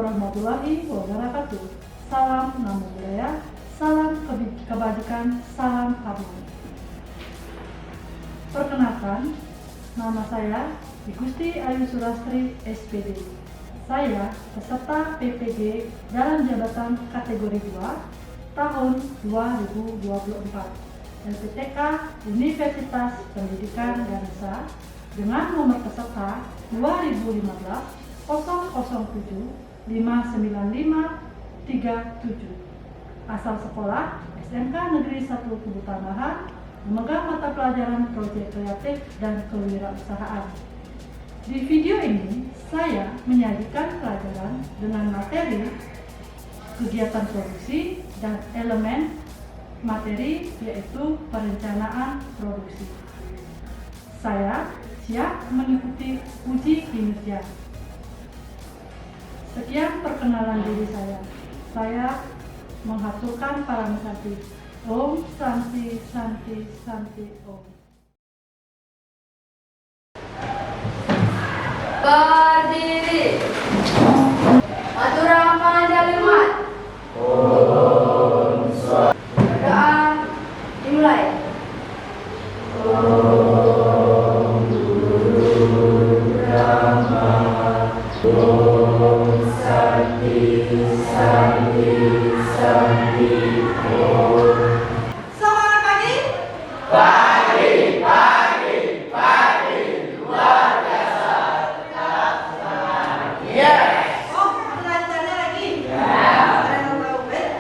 warahmatullahi wabarakatuh. Salam Namo Buddhaya, salam kebajikan, salam harmoni. Perkenalkan, nama saya Igusti Ayu Surastri, SPD. Saya peserta PPG dalam jabatan kategori 2 tahun 2024 LPTK Universitas Pendidikan Ganesha dengan nomor peserta 2015 007 59537. Asal sekolah SMK Negeri 1 Tubuh Tambahan, memegang mata pelajaran proyek kreatif dan kewirausahaan. Di video ini saya menyajikan pelajaran dengan materi kegiatan produksi dan elemen materi yaitu perencanaan produksi. Saya siap mengikuti uji kinerja. Sekian perkenalan diri saya. Saya menghaturkan para santi. Om Santi Santi Santi Om. Berdiri. Maturama Jalimat. Om Swa. Berdoa dimulai. Om Guru Brahma. Om Santi Santi Santi Om. Selamat pagi. Pagi luar biasa. Yes. Oh, belajarnya lagi. Ya. Saya tahu, Bet.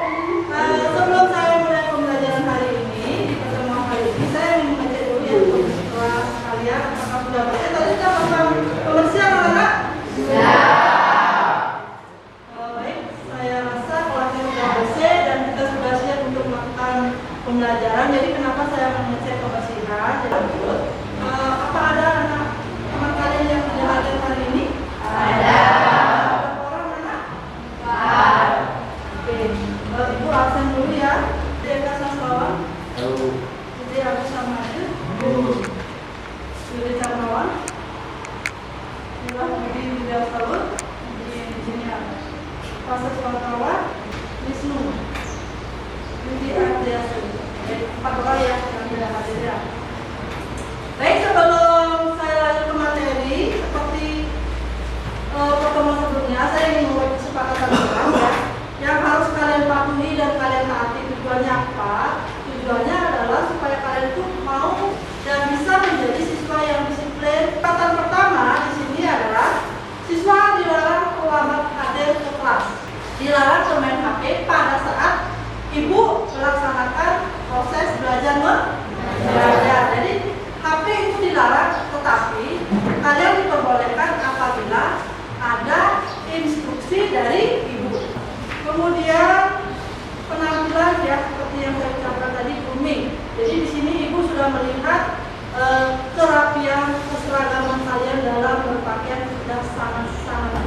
Sebelum saya mulai pembelajaran hari ini, di pertemuan hari ini saya ingin mengajak dulu ya kelas kalian apakah sudah baca tadi sudah paham komersial anak? Ya. Baik, saya rasa kelasnya sudah selesai dan kita sudah siap untuk melakukan pembelajaran. Jadi kenapa saya mengecek kebersihan? Jadi apa ada anak teman kalian yang tidak hadir hari ini? Ada. Berapa orang anak? Oke, Ibu absen dulu ya. Deka Saslawan, Jadi Agus Samadu, Yudi Carnawan, Budi Widya Salut, di sini ada Pasat Wartawan, Wisnu, Yudi Ardiasu. Baik, 4 orang ya yang tidak hadir ya. Baik, sebelum saya lanjut ke materi, seperti pertemuan sebelumnya, saya ingin membuat kesepakatan bersama ya, yang harus kalian patuhi dan kalian taati. Tujuannya apa? Tujuannya adalah supaya kalian itu mau dan bisa menjadi siswa yang disiplin. Catatan pertama di sini adalah siswa dilarang terlambat hadir ke kelas, dilarang bermain HP pada saat ibu melaksanakan proses belajar mengajar. Jadi HP itu dilarang, tetapi kalian diperbolehkan apabila ada instruksi dari ibu. Kemudian penampilan ya seperti yang saya ucapkan tadi, grooming. Jadi di sini ibu sudah melihat kerapian keseragaman kalian dalam berpakaian sudah sangat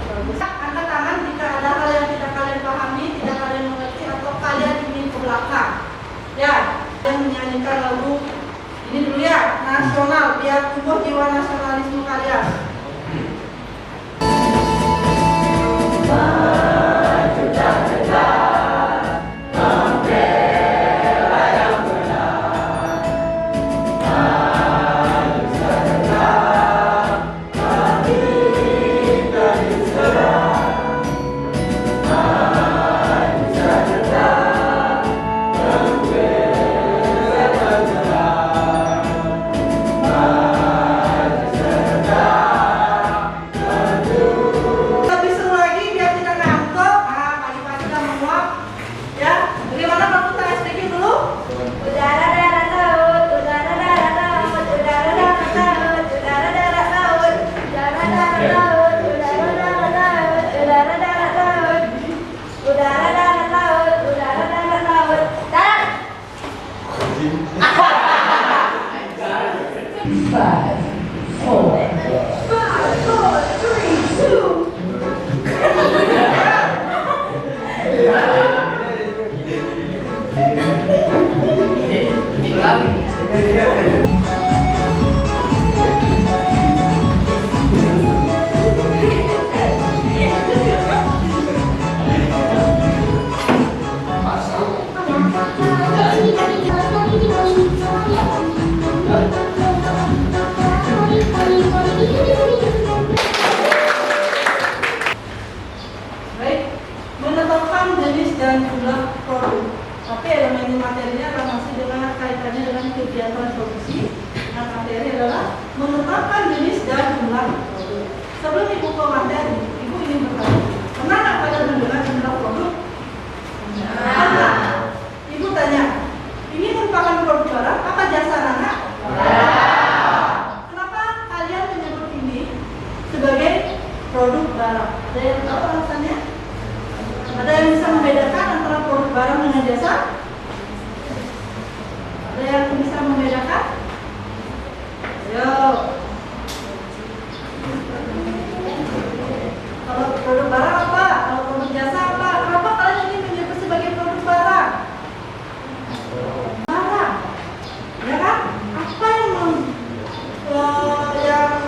bagus. Angkat tangan jika ada hal yang tidak kalian pahami, tidak kalian mengerti atau kalian ingin ke belakang. Ya, kalian menyanyikan lagu ini dulu ya, nasional, biar tumbuh jiwa nasionalisme kalian. kaitannya dengan kegiatan produksi. Nah, materi adalah menetapkan jenis dan jumlah produk. Sebelum Ibu ke materi, Ibu ingin bertanya, pernah nggak kalian mendengar jumlah produk? Pernah. Ibu tanya, ini merupakan produk barang apa jasa anak? Kenapa kalian menyebut ini sebagai produk barang? Ada yang tahu alasannya? Ada yang bisa membedakan antara produk barang dengan jasa? Ada yang bisa membedakan? Ayo. Kalau produk barang apa? Kalau produk jasa apa? Kenapa kalian ingin menyebut sebagai produk barang? Barang, ya kan? Apa yang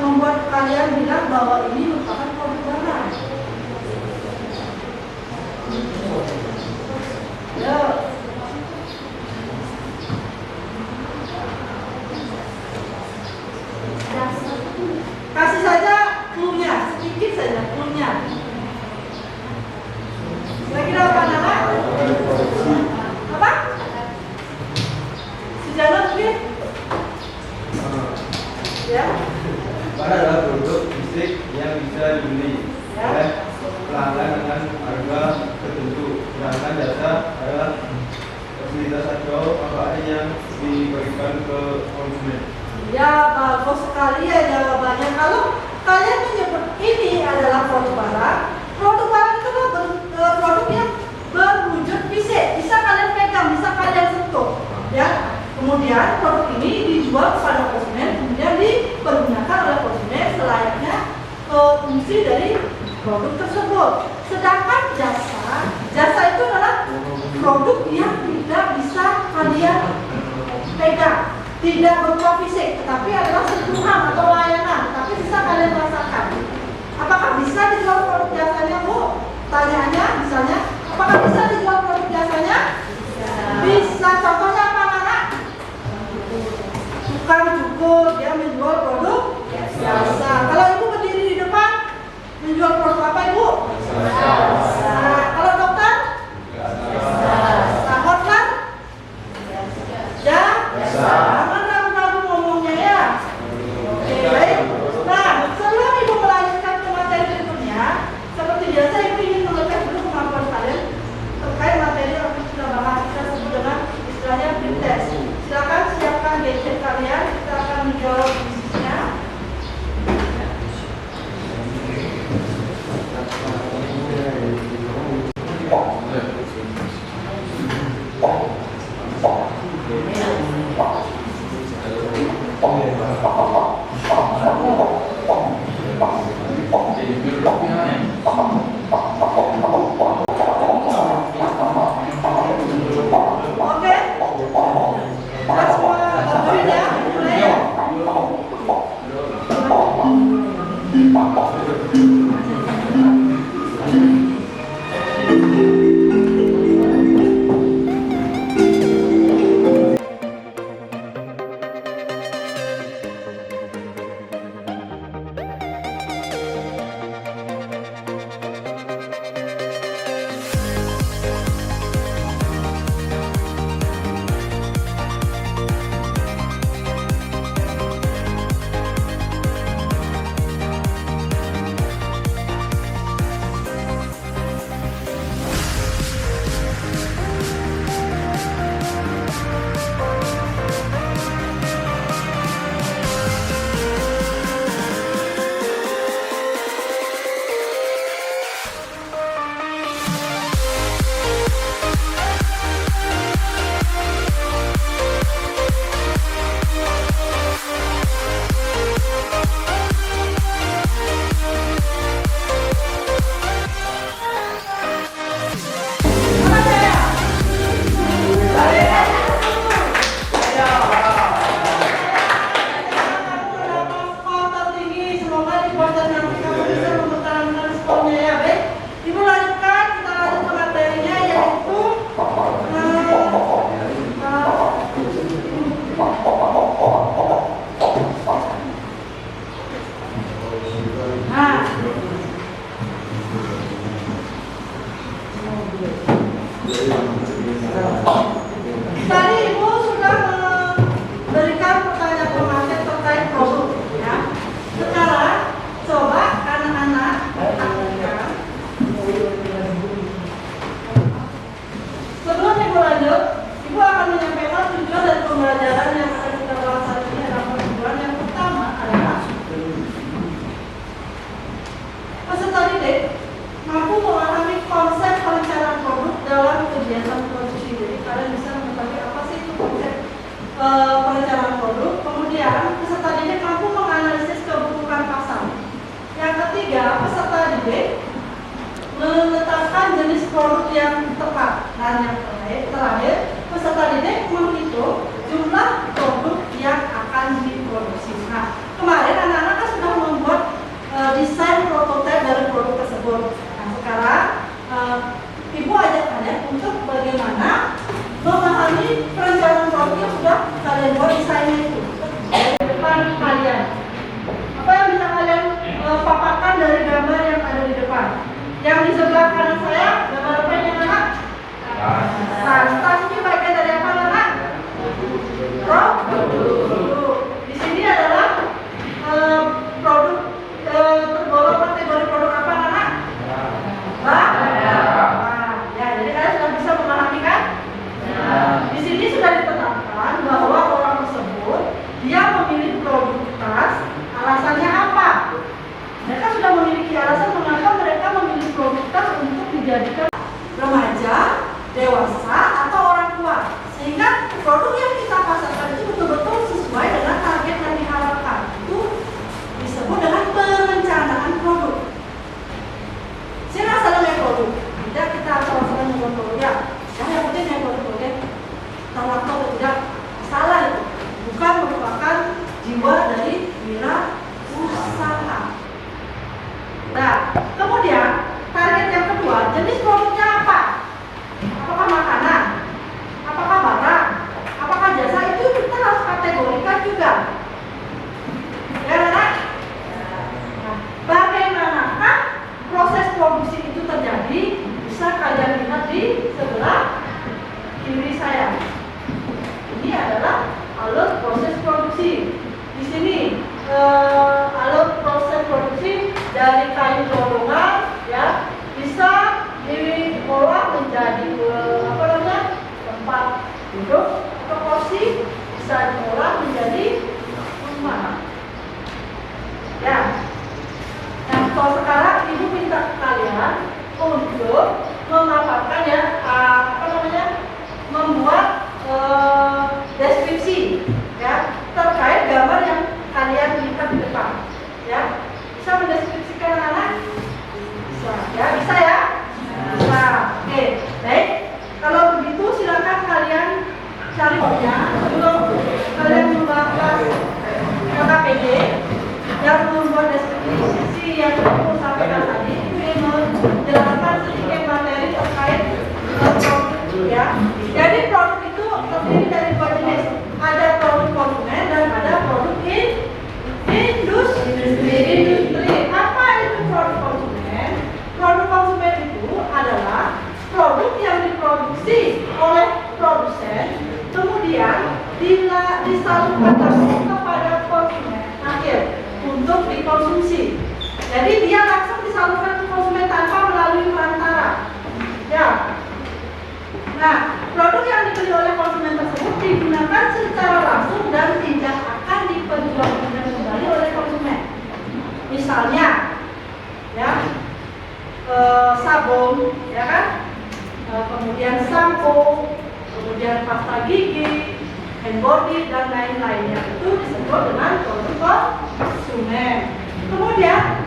membuat kalian bilang bahwa ini merupakan produk barang? Yo. Kasih saja clue-nya, sedikit saja clue-nya. Kira-kira apa nama? Apa? Sujana mungkin? Ya? Barang adalah produk fisik yang bisa dibeli oleh pelanggan dengan harga tertentu. Sedangkan jasa adalah fasilitas atau apa yang diberikan ke konsumen. Ya, bagus sekali ya jawabannya. Kalau kalian menyebut ini adalah produk barang itu adalah produk yang berwujud fisik, bisa kalian pegang, bisa kalian sentuh, ya. Kemudian produk ini dijual kepada konsumen, kemudian dipergunakan oleh konsumen selayaknya fungsi dari produk tersebut. Sedangkan jasa itu adalah produk yang tidak bisa kalian pegang, tidak berupa fisik, tetapi adalah sentuhan atau layanan, tapi bisa kalian rasakan. Apakah bisa dijual produk jasanya, Bu? Tanyaannya misalnya, apakah bisa dijual produk jasanya? Bisa. Contohnya apa, anak? Tukang cukur, dia menjual produk jasa. Kalau Ibu berdiri di depan, menjual produk apa, Ibu? Jasa. Kalau dokter? Jasa. Hotel? Jasa. Jangan ragu-ragu ngomongnya ya. Oke, baik. Nah, sebelum Ibu melanjutkan ke materi berikutnya, seperti biasa Ibu ingin mengetes dulu kemampuan kalian terkait materi yang sudah bahas. Kita sebut dengan istilahnya pretest. Silakan siapkan gadget kalian, kita akan menjawab bisnisnya. Oke? Kita semua bantuin ya, mulai ya. Tadi Ibu sudah kegiatan produksi. Jadi kalian bisa mengetahui apa sih itu konsep perencanaan produk. Kemudian peserta didik mampu menganalisis kebutuhan pasar. Yang ketiga, peserta didik menetapkan jenis produk yang tepat. Dan yang terakhir, peserta didik menghitung jumlah produk yang akan diproduksi. Nah, kemarin anak-anak kan sudah membuat desain prototipe dari produk tersebut. Nah, sekarang Ibu ajak kalian untuk bagaimana memahami perencanaan produk yang sudah kalian buat desainnya itu dari depan kalian. Apa yang bisa kalian paparkan dari gambar yang ada di depan? Yang di sebelah kanan saya, gambar apa ini anak? Tas ini bagian dari apa anak? Produk. Di sini adalah produk tergolong kategori produk apa anak? Ya, jadi kalian sudah bisa memahami kan? Di sini sudah ditetapkan bahwa orang tersebut dia memilih produk tas, alasannya apa? Mereka sudah memiliki alasan mengapa mereka memilih produk tas untuk dijadikan remaja, dewasa, atau orang tua. Sehingga produk yang kita pasarkan itu betul-betul sesuai dengan target yang diharapkan. Itu disebut dengan perencanaan produk. Saya salah naik produk. Tidak kita salah membuat produk ya. Yang penting naik produk. Tahu atau tidak salah itu. Bukan merupakan jiwa dari wirausaha. Nah, kemudian target yang kedua, jenis produknya apa? Apakah makanan? Apakah barang? Apakah jasa? Itu kita harus kategorikan juga. Ya, anak? Nah, bagaimanakah proses produksi itu terjadi? Bisa kalian lihat di sebelah kiri saya. Ini adalah alur proses produksi. Di sini alur proses produksi dari kayu dorongan ya bisa diolah menjadi tempat duduk atau kursi, bisa diolah menjadi rumah. Ya. Nah, kalau sekarang ibu minta kalian untuk memaparkan ya membuat deskripsi ya terkait gambar yang kalian lihat di depan. Ya, bisa mendeskripsikan anak? Bisa. Ya, bisa ya? Bisa. Oke, baik. Kalau begitu silakan kalian cari fotonya sebelum kalian membahas KKPD yang membuat deskripsi yang aku sampaikan tadi. Ini menjelaskan sedikit materi terkait produk ya. Jadi produk itu terdiri dari dua jenis. Ada produk konsumen dan ada produk industri. Apa itu produk konsumen? Produk konsumen itu adalah produk yang diproduksi oleh produsen, kemudian disalurkan langsung kepada konsumen akhir untuk dikonsumsi. Jadi dia langsung disalurkan ke konsumen tanpa melalui perantara. Ya. Nah, produk yang dibeli oleh konsumen tersebut digunakan secara langsung dan tidak akan diperjualbelikan kembali oleh konsumen. Misalnya, ya, sabun, ya kan, kemudian sampo, kemudian pasta gigi, hand body dan lain-lainnya itu disebut dengan produk konsumen. Kemudian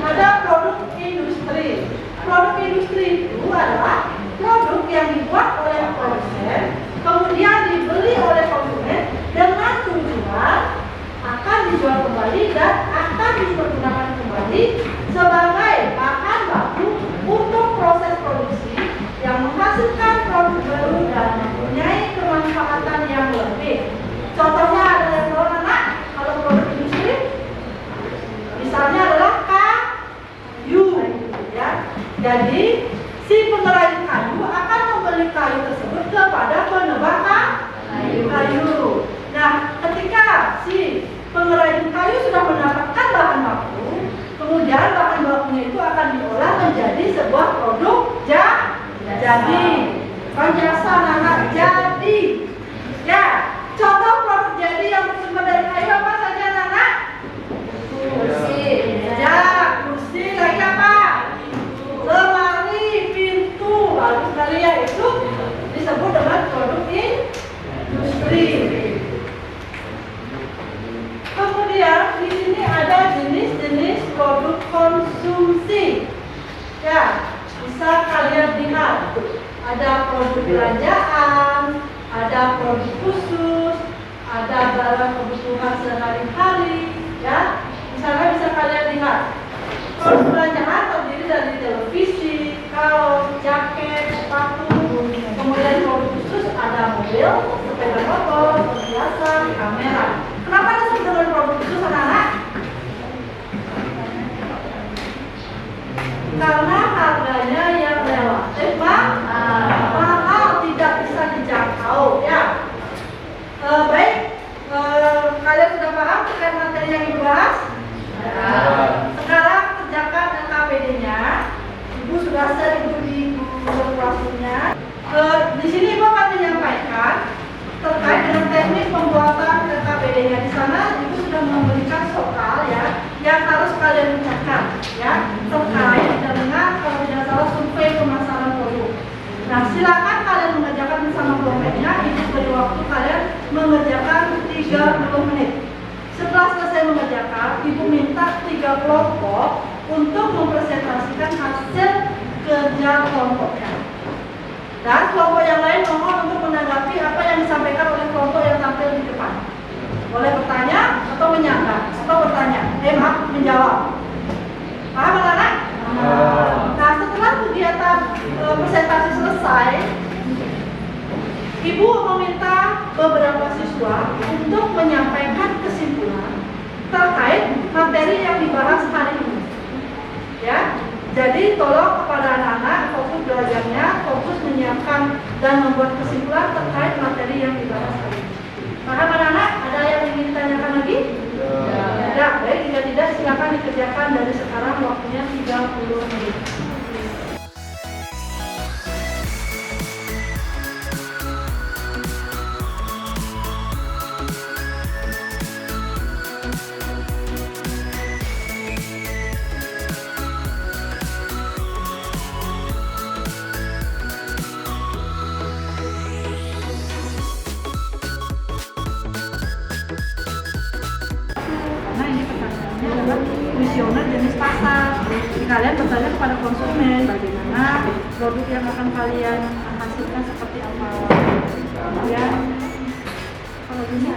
ada produk industri. Produk industri itu adalah produk yang dibuat oleh produsen, kemudian dibeli oleh konsumen dengan tujuan akan dijual kembali dan akan dipergunakan kembali sebagai bahan baku untuk proses produksi yang menghasilkan produk baru dan mempunyai kemanfaatan yang lebih. Contohnya adalah yang anak, kalau produk industri, misalnya adalah kayu, ya. Jadi si pengrajin kayu akan membeli kayu tersebut kepada penebang kayu. Nah, ketika si pengrajin kayu sudah mendapatkan bahan baku, kemudian bahan bakunya itu akan diolah menjadi sebuah produk jadi. Jasa anak jadi. Ya, contoh produk jadi yang bersumber dari kayu apa saja anak? Kursi. Ya, kursi lagi apa? Lemari, pintu, lalu sekali ya itu produk belanjaan, ada produk khusus, ada barang kebutuhan sehari-hari, ya. Misalnya bisa kalian lihat, produk belanjaan terdiri dari televisi, kaos, jaket, sepatu, kemudian produk khusus ada mobil, sepeda motor, perhiasan, kamera. Kenapa disebut dengan produk khusus anak-anak? Karena harganya yang relatif mahal, tidak bisa dijangkau, ya. Baik, kalian sudah paham terkait materi yang dibahas? Sekarang kerjakan LKPD-nya. Ibu sudah share itu di kelasnya. Di sini Ibu akan menyampaikan terkait dengan teknik pembuatan LKPD-nya. Di sana Ibu sudah memberikan soal, ya, yang harus kalian ucapkan, ya, terkait dengan kalau tidak salah survei pemasaran produk. Nah, silakan kalian mengerjakan bersama kelompoknya. Ibu beri waktu kalian mengerjakan 30 menit. Setelah selesai mengerjakan, Ibu minta 3 kelompok untuk mempresentasikan hasil kerja kelompoknya. Dan kelompok yang lain mohon untuk menanggapi apa yang disampaikan oleh kelompok yang tampil di depan. Boleh bertanya atau menyanggah atau bertanya. Menjawab. Paham anak-anak? Nah, setelah kegiatan presentasi selesai, Ibu meminta beberapa siswa untuk menyampaikan kesimpulan terkait materi yang dibahas hari ini. Ya, jadi tolong kepada anak-anak fokus belajarnya, fokus menyiapkan dan membuat kesimpulan terkait materi yang dibahas hari ini. Paham anak-anak? Ada yang ingin ditanyakan lagi? Ya, baik. Jika tidak, silakan dikerjakan dari sekarang, waktunya 30 menit. Karena ini pertanyaannya adalah kuesioner jenis pasar. Jadi kalian bertanya kepada konsumen bagaimana produk yang akan kalian hasilkan seperti apa. Ya, kalau gini.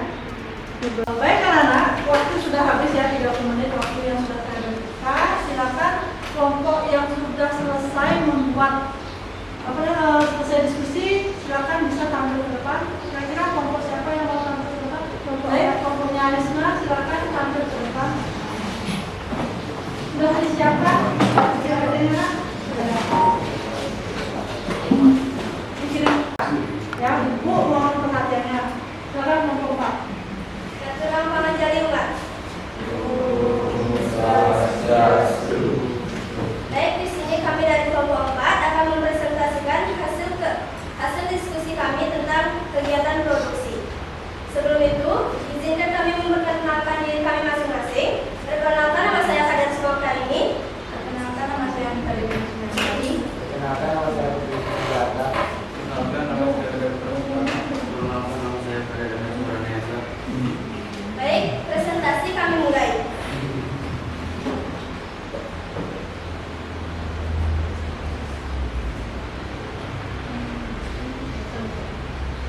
Baik anak-anak, waktu sudah habis ya, 30 menit waktu yang sudah saya berikan. Silakan kelompok yang sudah selesai membuat selesai diskusi, silakan bisa tampil ke depan. Kira-kira kelompok siapa yang mau tampil ke depan? Kelompoknya Alisma, silakan tampil ke depan. Sudah disiapkan? Dikirim. Ya, Ibu mohon perhatiannya. Silakan kelompok 4. Keterangan Pananjalingan. Baik, di sini kami dari kelompok 4 akan mempresentasikan hasil diskusi kami tentang kegiatan produksi. Sebelum itu, izinkan kami memperkenalkan diri kami masing-masing. Perkenalkan, nama saya Kadan Sumokarini. Perkenalkan, nama saya Anita Dewi Sumiati. Perkenalkan, nama saya Putri Sumiati. Perkenalkan, nama saya Perkenalkan, nama saya Karyadana Subraniasa. Baik, presentasi kami mulai.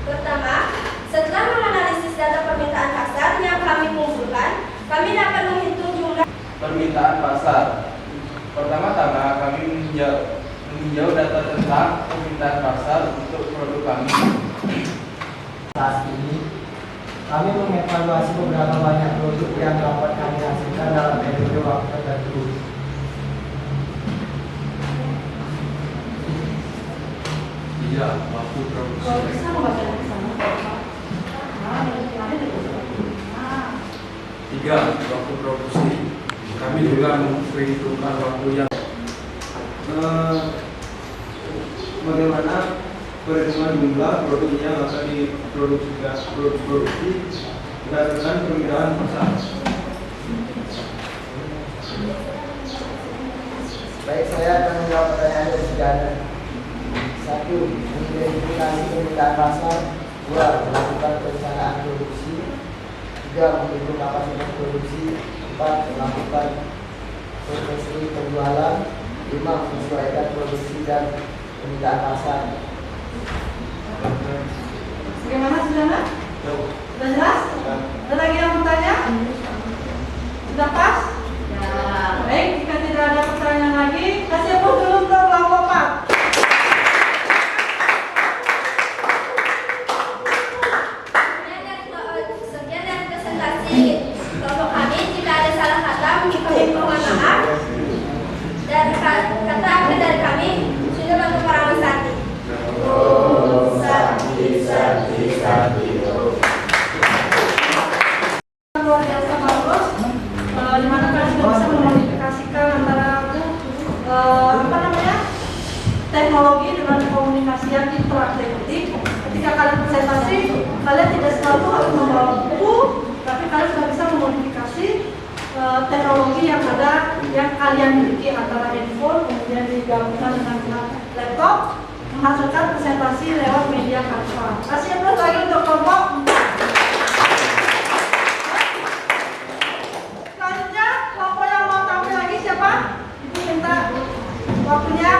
Pertama, setelah menganalisis data permintaan pasar yang kami kumpulkan, kami dapat menghitung jumlah Permintaan pasar. Pertama-tama kami meninjau data tentang permintaan pasar untuk produk kami. Saat ini, kami mengevaluasi beberapa banyak produk yang dapat kami hasilkan dalam periode waktu tertentu. Iya, waktu produksi. Kalau bisa membaca dari sana. Tiga, waktu produksi. Kami juga memperhitungkan waktu yang Bagaimana perhitungan jumlah produk yang akan diproduksi berdasarkan permintaan pasar. Baik, saya akan menjawab pertanyaan dari Sugana. 1. Mengidentifikasi permintaan pasar. 2. Melakukan perencanaan produksi. 3. Menghitung kapasitas produksi. 4. Melakukan strategi penjualan. 5. Menyesuaikan produksi dan permintaan pasar. luar biasa bagus, di mana kalian sudah bisa memodifikasikan antara teknologi dengan komunikasi yang interaktif. Ketika kalian presentasi, kalian tidak selalu harus membawa buku, tapi kalian sudah bisa memodifikasi teknologi yang ada yang kalian miliki antara handphone kemudian digabungkan dengan laptop menghasilkan presentasi lewat media Canva. Kasih applause lagi untuk kelompok. Selanjutnya kelompok yang mau tampil lagi siapa? Ibu minta waktunya.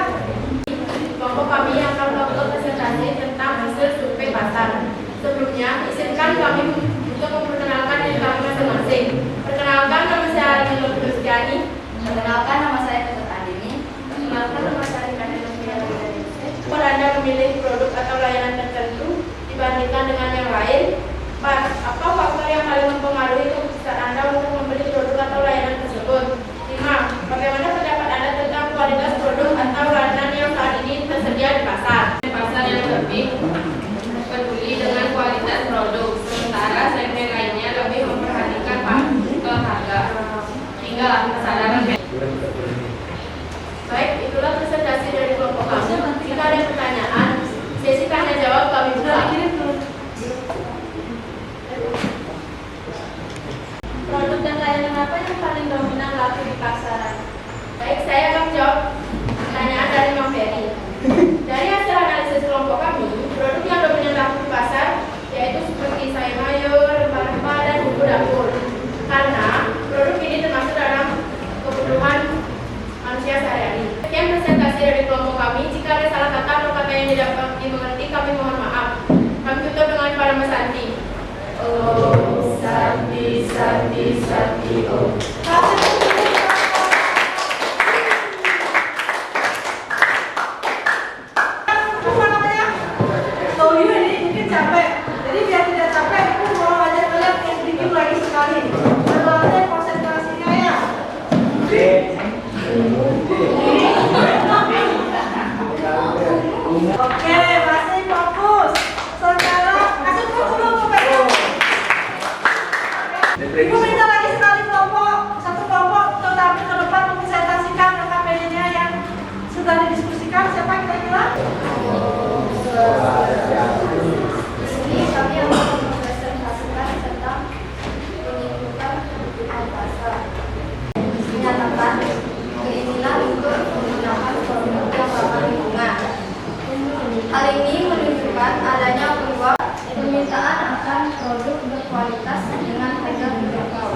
Kelompok kami akan melakukan presentasi tentang hasil survei pasar. Sebelumnya, izinkan kami untuk memperkenalkan diri kami masing-masing. Perkenalkan, nama saya Arina Kristiani. Perkenalkan, nama saya Dr. Andini. Perkenalkan, nama saya Rika Dewi. Anda memilih produk atau layanan tertentu dibandingkan dengan yang lain, apa faktor yang paling mempengaruhi keputusan Anda untuk membeli produk atau layanan tersebut? 5. Bagaimana pendapat Anda tentang kualitas produk atau layanan yang saat ini tersedia di pasar? Pasar yang lebih peduli dengan kualitas produk, sementara segmen lainnya lebih memperhatikan ke harga hingga kesadaran. Baik, itulah presentasi dari kelompok kami. Jika ada pertanyaan, sesi tanya jawab kami buka. Produk dan layanan apa yang paling dominan laku di pasaran? Baik, saya akan jawab pertanyaan dari Mang Ferry. Dari hasil analisis kelompok kami, produk yang dominan laku di pasar yaitu seperti sayur mayur, rempah-rempah, dan bumbu dapur. Karena produk ini termasuk dalam kebutuhan manusia sehari-hari. Sekian presentasi dari kelompok kami. Jika ada salah kata atau kata yang tidak dimengerti, kami mohon maaf. Kami tutup dengan Parama Santi. Oh, Santi, Santi, Santi, oh. Apa namanya? Tahu ini mungkin capek. Jadi biar tidak capek, aku mau ajak kalian review lagi sekali. Bagaimana konsentrasinya ya? Oke, masih fokus. Sekarang kasih fokus dulu Pak. Ibu minta lagi sekali satu kelompok tetapi ke depan mempresentasikan KPI-nya yang sudah didiskusikan. Siapa kira-kira? Ini kami akan mempresentasikan tentang peningkatan kebutuhan pasar. Menyatakan keinginan untuk menggunakan produk yang ramah lingkungan. Hal ini menunjukkan adanya peluang permintaan akan produk berkualitas dengan harga terjangkau.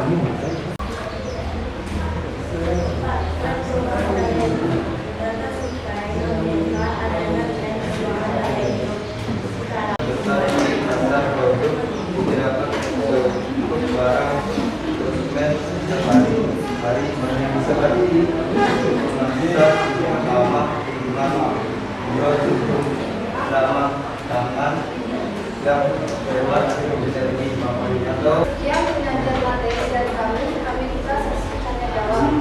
Pasar produk dijelaskan untuk barang konsumen hari seperti kualitas, ramah lingkungan, ramah tangan, yang lewat bisa lebih atau Yang belajar materi dari kami bisa sesi tanya jawab.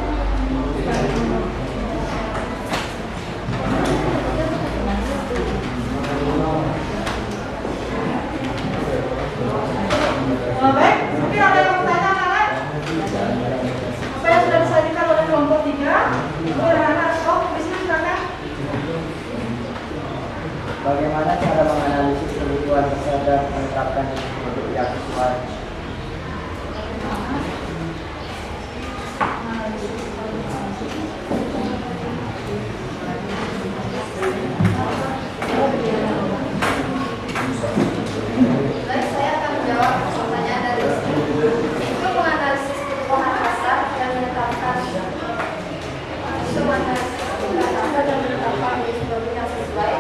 Baik, mungkin ada yang mau tanya anak-anak? Apa yang sudah disajikan oleh kelompok 3? Anak-anak, bisa silakan. Bagaimana cara menganalisis kebutuhan pasar dan menetapkan produk yang sesuai? Baik, saya akan menjawab pertanyaan dari sini. Itu menganalisis kebutuhan pasar dan menetapkan produk yang sesuai.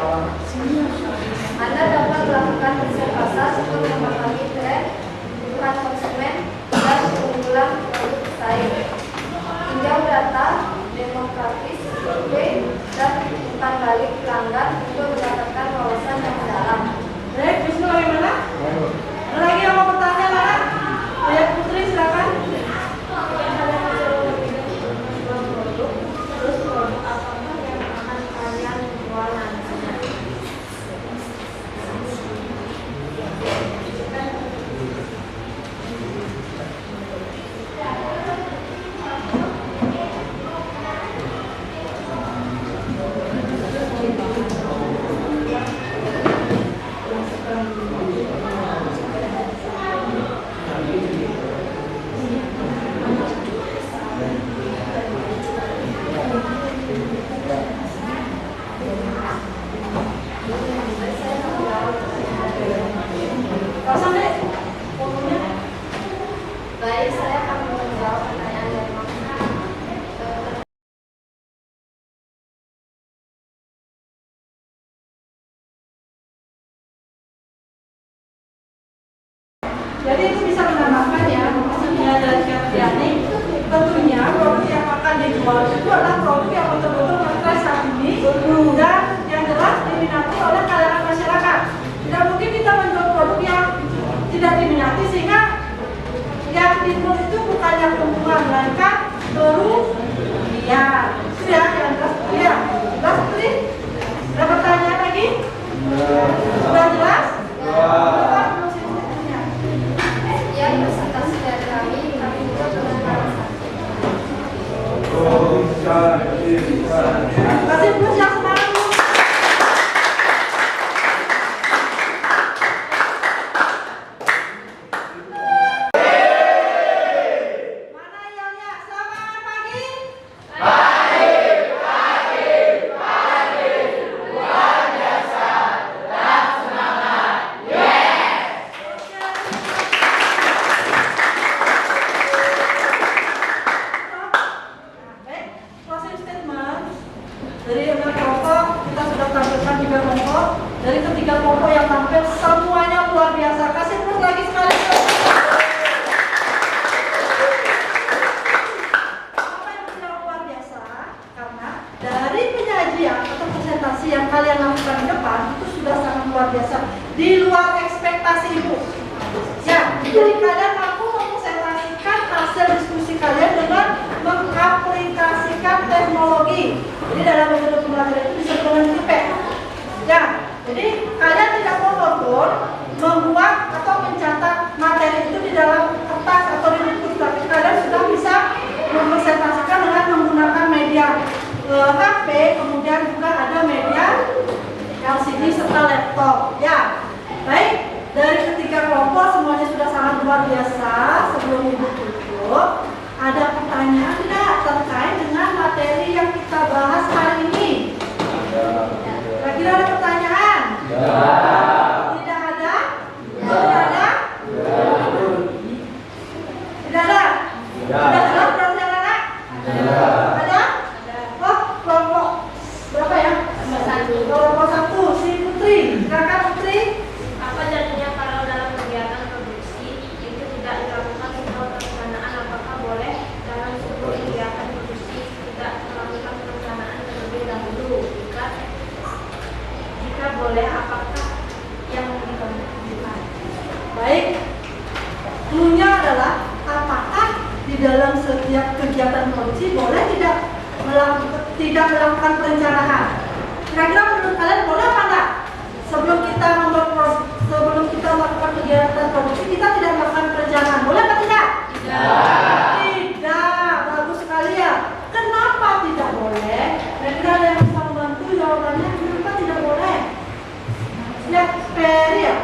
Anda dapat melakukan riset pasar untuk memahami tren, kebutuhan konsumen, dan keunggulan produk pesaing. Tinjau data, demografis, survei, dan umpan balik pelanggan untuk mendapatkan wawasan yang mendalam. Baik, Wisnu bagaimana? Ada lagi yang mau bertanya, anak? Ayah Putri, silakan. Terus produk apakah yang akan kalian jual nantinya? Jadi itu bisa menambahkan ya, maksudnya dari Katriani, tentunya produk yang akan dijual itu adalah produk yang betul-betul ngetrend saat ini dan yang jelas diminati oleh kalangan masyarakat. Tidak mungkin kita menjual produk yang tidak diminati sehingga yang dijual itu bukan yang keuntungan, melainkan kerugian. Itu ya, yang jelas ya. Jelas putri? Ada pertanyaan lagi? Sudah jelas? Sekian presentasi dari kami juga mengenal Kasih plus yang semangat dulu. Mana yelnya? Selamat pagi. Baik, closing statement dari enam kelompok kita sudah tampilkan 3 kelompok. Dari ketiga kelompok yang tampil semuanya luar biasa. Kasih plus lagi sekali. Apa yang tidak luar biasa? Karena dari penyajian atau presentasi yang kalian lakukan di depan itu sudah sangat luar biasa, di luar ekspektasi ibu. Ya, jadi kalian mampu mempresentasikan hasil diskusi kalian dengan mengaplikasikan teknologi. Jadi dalam metode pembelajaran itu disebut dengan TIPEK. Ya, jadi kalian tidak monoton membuat atau mencatat materi itu di dalam kertas atau di buku, tapi kalian sudah bisa mempresentasikan dengan menggunakan media HP, kemudian juga ada media LCD serta laptop. Ya, baik. Dari ketiga kelompok semuanya sudah sangat luar biasa. Sebelum ibu tutup, ada pertanyaan tidak terkait dengan materi yang kita bahas hari ini? Kira-kira ada pertanyaan? Tidak ada? Tidak ada? Tidak ada? Sudah jelas berarti anak-anak? Ada? Oh, kelompok berapa ya? Kelompok 1, si Putri. Silakan Putri. Apa jadinya kalau dalam kegiatan produksi itu tidak dilakukan sebuah perencanaan? Apakah boleh dalam sebuah kegiatan produksi tidak melakukan perencanaan terlebih dahulu? Jika boleh, apakah yang dilakukan? Baik, cluenya adalah apakah di dalam setiap kegiatan produksi boleh tidak melakukan perencanaan? Kira-kira menurut kalian boleh apa enggak? Sebelum kita melakukan kegiatan produksi, kita tidak melakukan perencanaan, boleh apa tidak? Tidak, bagus sekali ya. Kenapa tidak boleh? Kira-kira ada yang bisa membantu jawabannya? Kenapa tidak boleh? Ya, Ferry ya?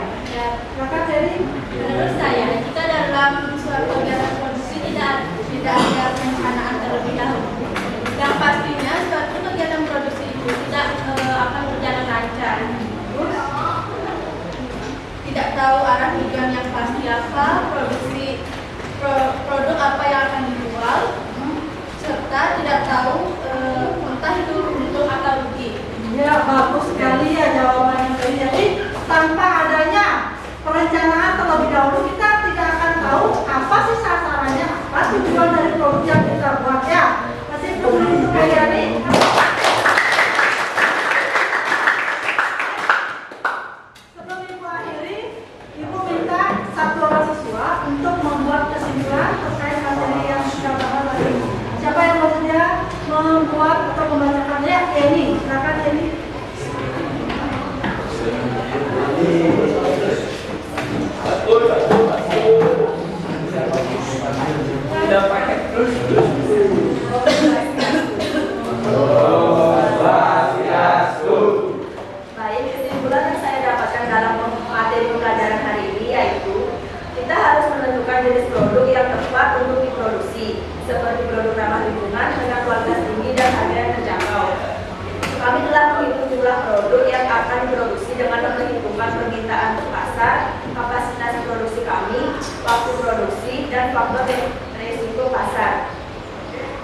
Silakan Ferry. Menurut saya, jika dalam suatu kegiatan produksi tidak ada perencanaan terlebih dahulu, yang pastinya suatu kegiatan produksi itu tidak akan berjalan lancar. Terus, tidak tahu arah tujuan yang pasti apa, produk apa yang akan dijual, serta tidak tahu entah itu untung atau rugi. Ya, bagus sekali ya jawabannya Ferry. Jadi tanpa adanya perencanaan terlebih dahulu, kita tidak akan tahu apa sih sasarannya, apa tujuan dari produk yang kita buat ya. Masih belum itu Kayani. Sebelum ibu akhiri, ibu minta satu orang siswa untuk membuat kesimpulan terkait materi yang kita bahas hari ini. Siapa yang bersedia membuat atau membacakan? Ya, Eni. Silakan Eni. Baik, kesimpulan yang saya dapatkan dalam materi pembelajaran hari ini yaitu kita harus menentukan jenis produk yang tepat untuk diproduksi, seperti produk ramah lingkungan dengan kualitas tinggi dan harga yang terjangkau. Kami telah menghitung jumlah produk yang akan diproduksi dengan memperhitungkan permintaan ke pasar, kapasitas produksi kami, waktu produksi, dan faktor risiko pasar.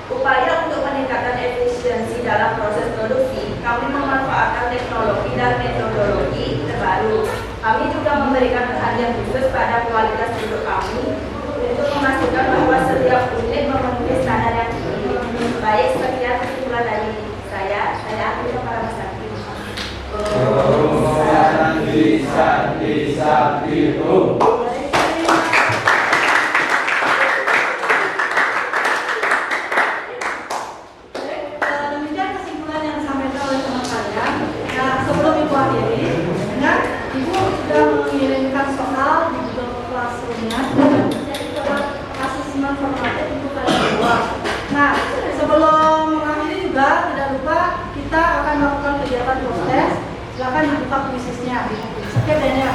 Upaya untuk meningkatkan efisiensi dalam proses produksi, kami memanfaatkan teknologi dan metodologi terbaru. Kami juga memberikan perhatian perhatian khusus pada kualitas produk kami untuk memastikan bahwa setiap unit memenuhi standar yang tinggi. Baik, sekian kesimpulan dari saya akhiri para Sakti. Sakti, Om. Demikian kesimpulan yang disampaikan oleh teman saya. Nah, sebelum Ibu akhiri, ingat Ibu sudah mengirimkan soal di Google Classroom-nya dan menjadi asesmen formatif untuk kalian semua. Nah, sebelum mengakhiri juga tidak lupa kita akan melakukan kegiatan proses. Silakan dibuka kuisisnya. Sekian dan ya.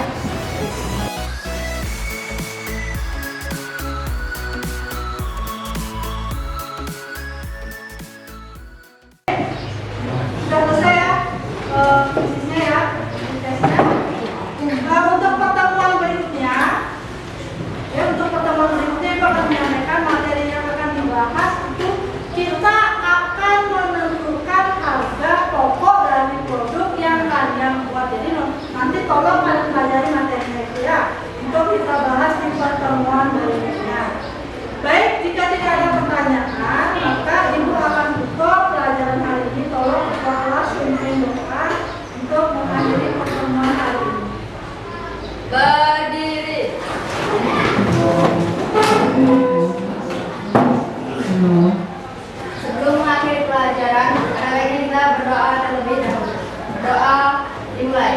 Sudah selesai ya kuisisnya ya, tesnya. Untuk pertemuan berikutnya, Ibu akan menyampaikan materi yang akan dibahas itu kita akan menentukan harga pokok dari produk yang kalian buat. Jadi nanti tolong kalian pelajari materinya itu ya, untuk kita bahas di pertemuan berikutnya. Baik, jika tidak ada pertanyaan, maka Ibu akan tutup pelajaran hari ini. Tolong ketua kelas pimpin doa untuk mengakhiri pertemuan hari ini. Berdiri. Sebelum mengakhiri pelajaran, ada baiknya kita berdoa terlebih dahulu. Doa dimulai.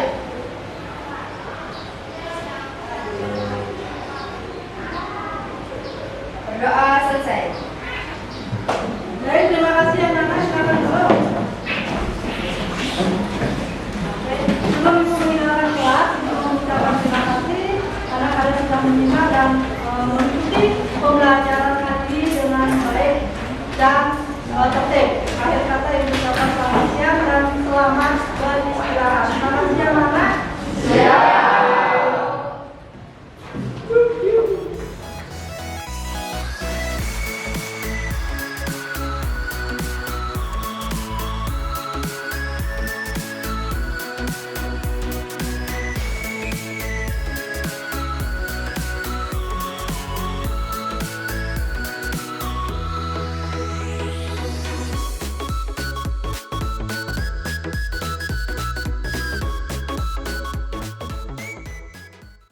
Berdoa selesai. Baik, terima kasih anak-anak. Silakan dulu. Sebelum Ibu meninggalkan kelas, Ibu mengucapkan terima kasih karena kalian sudah menyimak dan mengikuti pembelajaran hari ini dengan baik dan tertib. Akhir kata Ibu ucapkan selamat siang dan selamat beristirahat.